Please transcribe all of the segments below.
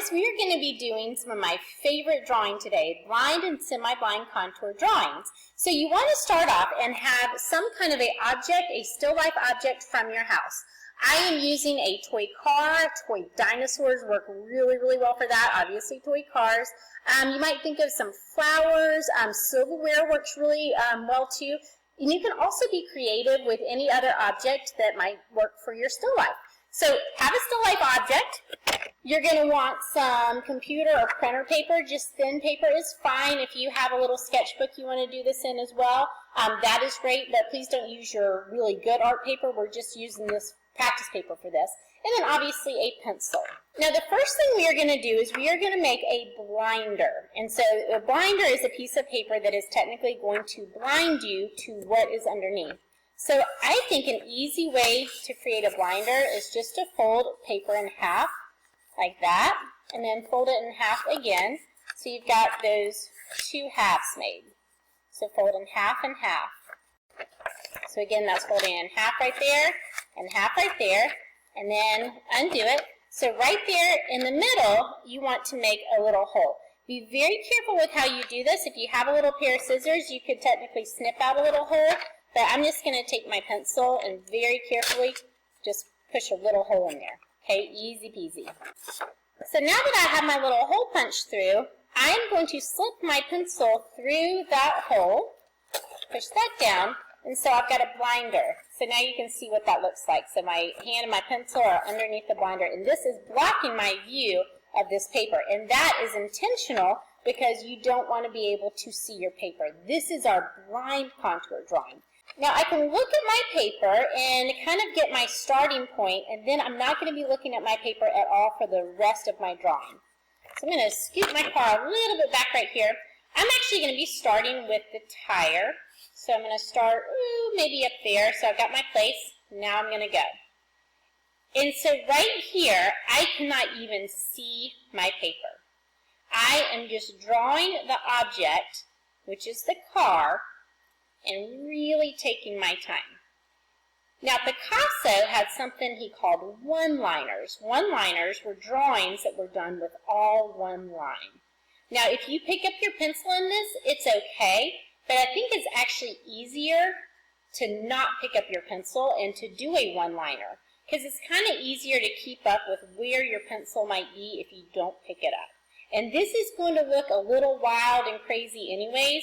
artists, we are going to be doing some of my favorite drawing today, blind and semi-blind contour drawings. So you want to start off and have some kind of an object, a still life object from your house. I am using a toy car. Toy dinosaurs work really, really well for that. Obviously, toy cars. You might think of some flowers. Silverware works really well too. And you can also be creative with any other object that might work for your still life. So have a still life object. You're going to want some computer or printer paper. Just thin paper is fine. If you have a little sketchbook you want to do this in as well, that is great, but please don't use your really good art paper. We're just using this practice paper for this. And then obviously a pencil. Now the first thing we are going to do is we are going to make a blinder. And so a blinder is a piece of paper that is technically going to blind you to what is underneath. So I think an easy way to create a blinder is just to fold paper in half like that, and then fold it in half again. So you've got those two halves made. So fold in half and half. So again, that's folding in half right there and half right there, and then undo it. So right there in the middle, you want to make a little hole. Be very careful with how you do this. If you have a little pair of scissors, you could technically snip out a little hole, but I'm just going to take my pencil and very carefully just push a little hole in there. Okay, easy peasy. So now that I have my little hole punched through, I'm going to slip my pencil through that hole, push that down, and so I've got a blinder. So now you can see what that looks like. So my hand and my pencil are underneath the blinder, and this is blocking my view of this paper. And that is intentional because you don't want to be able to see your paper. This is our blind contour drawing. Now I can look at my paper and kind of get my starting point, and then I'm not going to be looking at my paper at all for the rest of my drawing. So I'm going to scoot my car a little bit back right here. I'm actually going to be starting with the tire. So I'm going to start maybe up there. So I've got my place. Now I'm going to go. And so right here, I cannot even see my paper. I am just drawing the object, which is the car, and really taking my time. Now Picasso had something he called one-liners. One-liners were drawings that were done with all one line. Now if you pick up your pencil in this, it's okay, but I think it's actually easier to not pick up your pencil and to do a one-liner, because it's kind of easier to keep up with where your pencil might be if you don't pick it up. And this is going to look a little wild and crazy anyways.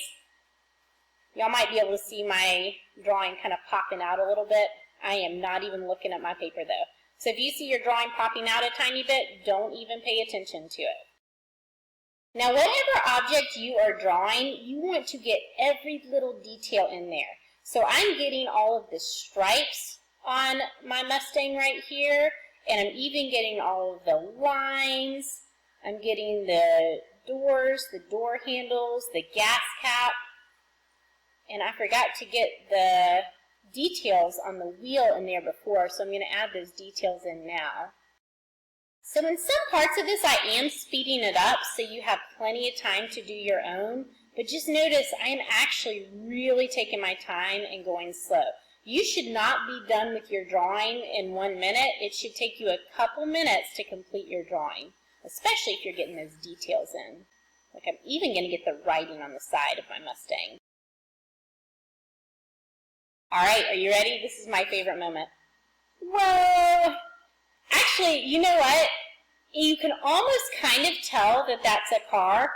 Y'all might be able to see my drawing kind of popping out a little bit. I am not even looking at my paper though. So if you see your drawing popping out a tiny bit, don't even pay attention to it. Now whatever object you are drawing, you want to get every little detail in there. So I'm getting all of the stripes on my Mustang right here, and I'm even getting all of the lines. I'm getting the doors, the door handles, the gas cap. And I forgot to get the details on the wheel in there before, so I'm going to add those details in now. So in some parts of this, I am speeding it up so you have plenty of time to do your own. But just notice I am actually really taking my time and going slow. You should not be done with your drawing in 1 minute. It should take you a couple minutes to complete your drawing, especially if you're getting those details in. Like I'm even going to get the writing on the side of my Mustang. All right, are you ready? This is my favorite moment. Whoa! Actually, you know what? You can almost kind of tell that that's a car,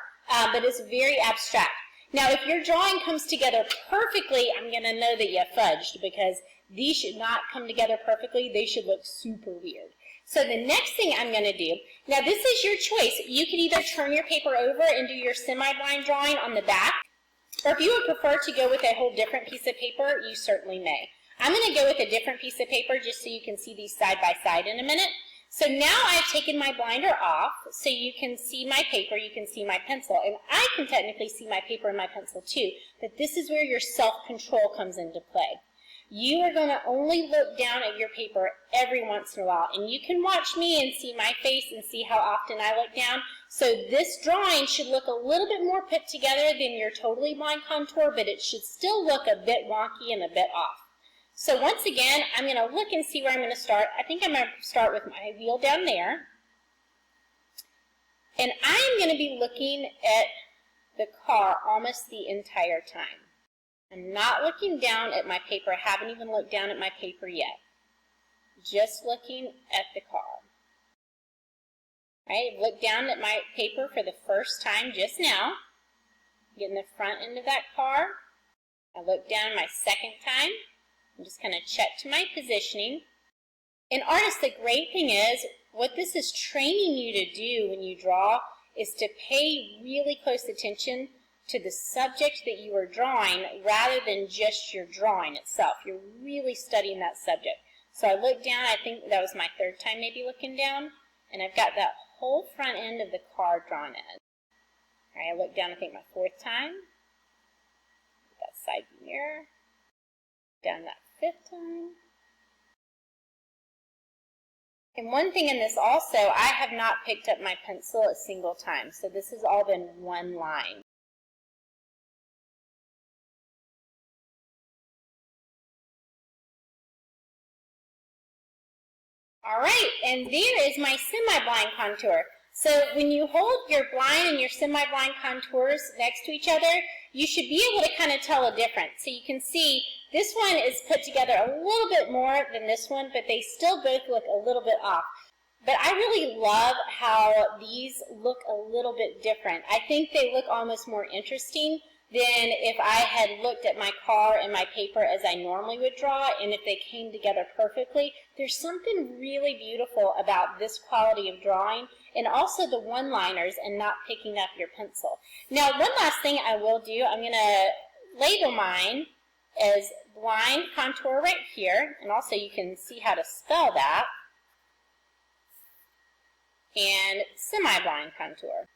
but it's very abstract. Now, if your drawing comes together perfectly, I'm going to know that you fudged, because these should not come together perfectly. They should look super weird. So the next thing I'm going to do, now this is your choice. You can either turn your paper over and do your semi-blind drawing on the back, or if you would prefer to go with a whole different piece of paper, you certainly may. I'm going to go with a different piece of paper just so you can see these side by side in a minute. So now I've taken my blinder off so you can see my paper, you can see my pencil, and I can technically see my paper and my pencil too, but this is where your self-control comes into play. You are going to only look down at your paper every once in a while, and you can watch me and see my face and see how often I look down. So this drawing should look a little bit more put together than your totally blind contour, but it should still look a bit wonky and a bit off. So once again, I'm going to look and see where I'm going to start. I think I'm going to start with my wheel down there. And I'm going to be looking at the car almost the entire time. I'm not looking down at my paper. I haven't even looked down at my paper yet. Just looking at the car. Right, look down at my paper for the first time just now. Get in the front end of that car. I look down my second time. I'm just going to check to my positioning. And artists, the great thing is, what this is training you to do when you draw is to pay really close attention to the subject that you are drawing rather than just your drawing itself. You're really studying that subject. So I look down, I think that was my third time maybe looking down, and I've got that whole front end of the car drawn in. All right, I look down, I think my fourth time. That side mirror. Down that fifth time. And one thing in this also, I have not picked up my pencil a single time. So this has all been one line. All right, and there is my semi-blind contour. So when you hold your blind and your semi-blind contours next to each other, you should be able to kind of tell a difference. So you can see this one is put together a little bit more than this one, but they still both look a little bit off. But I really love how these look a little bit different. I think they look almost more interesting than if I had looked at my car and my paper as I normally would draw, and if they came together perfectly. There's something really beautiful about this quality of drawing, and also the one-liners and not picking up your pencil. Now, one last thing I will do, I'm going to label mine as blind contour right here, and also you can see how to spell that, and semi-blind contour.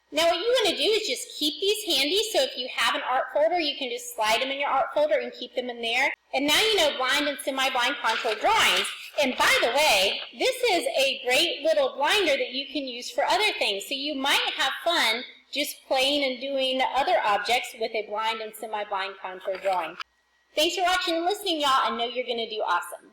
Now what you want to do is just keep these handy, so if you have an art folder, you can just slide them in your art folder and keep them in there. And now you know blind and semi-blind contour drawings. And by the way, this is a great little blinder that you can use for other things. So you might have fun just playing and doing other objects with a blind and semi-blind contour drawing. Thanks for watching and listening, y'all. I know you're going to do awesome.